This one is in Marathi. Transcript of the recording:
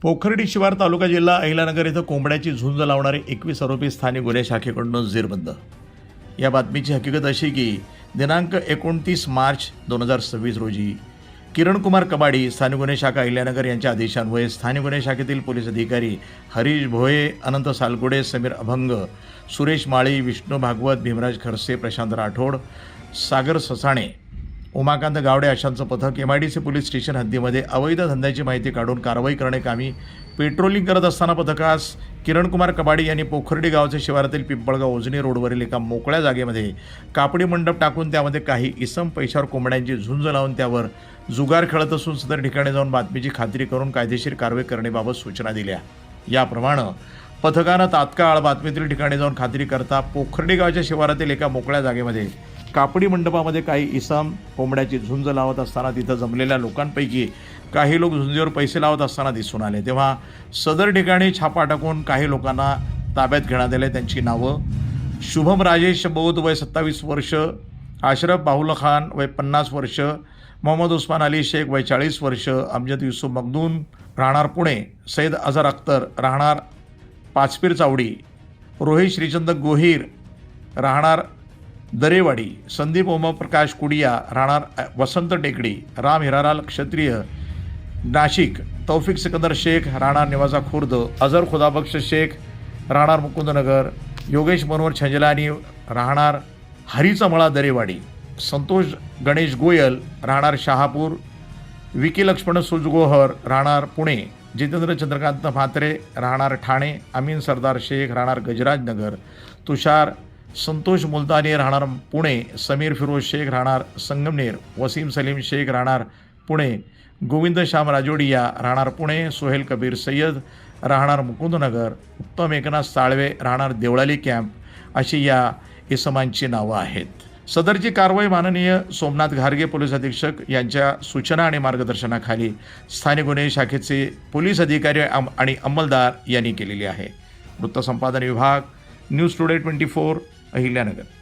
पोखर्डी शिवार तालुका जिल्हा अहिलानगर येथे कोंबड्याची झुंज लावणारे 21 आरोपी स्थानिक गुन्हे शाखेकडून जेरबंद। या बातमीची हकीकत अशी की दिनांक 29 मार्च 2026 रोजी किरण कुमार कबाडी स्थानिक गुन्हे शाखा अहिल्यानगर यांच्या आदेशान्वये स्थानिक गुन्हे शाखेतील पोलीस अधिकारी हरीश भोये, अनंत सालगुडे, समीर अभंग, सुरेश माळी, विष्णू भागवत, भीमराज खरसे, प्रशांत राठोड, सागर ससाणे, उमाकांत गावडे अशांचं पथक MIDC पोलीस स्टेशन हद्दीमध्ये अवैध धंद्याची माहिती काढून कारवाई करण्याकामी पेट्रोलिंग करत असताना पथकास किरण कुमार कबाडी यांनी पोखर्डी गावचे शिवारातील पिंपळगाव उजनी रोडवरील एका मोकळ्या जागेमध्ये कापडी मंडप टाकून त्यामध्ये काही इसम पैशावर कोंबड्यांची झुंज लावून त्यावर जुगार खेळत असून सदर ठिकाणी जाऊन बातमीची खात्री करून कायदेशीर कारवाई करण्याबाबत सूचना दिल्या। याप्रमाणे पथकानं तात्काळ बातमीतील ठिकाणी जाऊन खात्री करता पोखर्डी गावच्या शिवारातील एका मोकळ्या जागेमध्ये कापडी मंडपामध्ये काही इसम कोंबड्याची झुंज लावत असताना तिथं जमलेल्या लोकांपैकी काही लोक झुंजीवर पैसे लावत असताना दिसून आले। तेव्हा सदर ठिकाणी छापा टाकून काही लोकांना ताब्यात घेण्यात आले। त्यांची नावं शुभम राजेश बौद्ध वय 27 वर्ष, अशरफ बाहुल खान वय 50 वर्ष, मोहम्मद उस्मान अली शेख वय 40 वर्ष, अमजद युसुफ मखदूम राहणार पुणे, सैद अझहर अख्तर राहणार पाचपीर चावडी, रोहित श्रीचंद गोहीर राहणार दरेवाडी, संदीप ओमप्रकाश कुडिया राहणार वसंत टेकडी, राम हिरालाल क्षत्रिय नाशिक, तौफिक सिकंदर शेख राहणार निवासा खुर्द, अझर खुदाबख्श शेख राहणार मुकुंदनगर, योगेश मनोहर छंजलानी राहणार हरीचा दरेवाडी, संतोष गणेश गोयल राहणार शहापूर, विकी लक्ष्मण सुजगोहर राहणार पुणे, जितेंद्र चंद्रकांत म्हात्रे राहणार ठाणे, अमीन सरदार शेख राहणार गजराज नगर, तुषार संतोष मुलतानी राहणार पुणे, समीर फिरोज शेख राहणार संगमनेर, वसीम सलीम शेख राहणार पुणे, गोविंद श्याम राजोडिया राहणार पुणे, सोहेल कबीर सय्यद राहणार मुकुंदनगर, उत्तम एकनाथ साळवे राहणार देवळाली कॅम्प अशी या इसमांची नावं आहेत। सदरची कारवाई माननीय सोमनाथ घारगे पोलीस अधीक्षक यांच्या सूचना आणि मार्गदर्शनाखाली स्थानिक गुन्हे शाखेचे पोलीस अधिकारी आणि अंमलदार यांनी केलेली आहे। वृत्तसंपादन विभाग, न्यूज टुडे 24, अहिल्यानगर।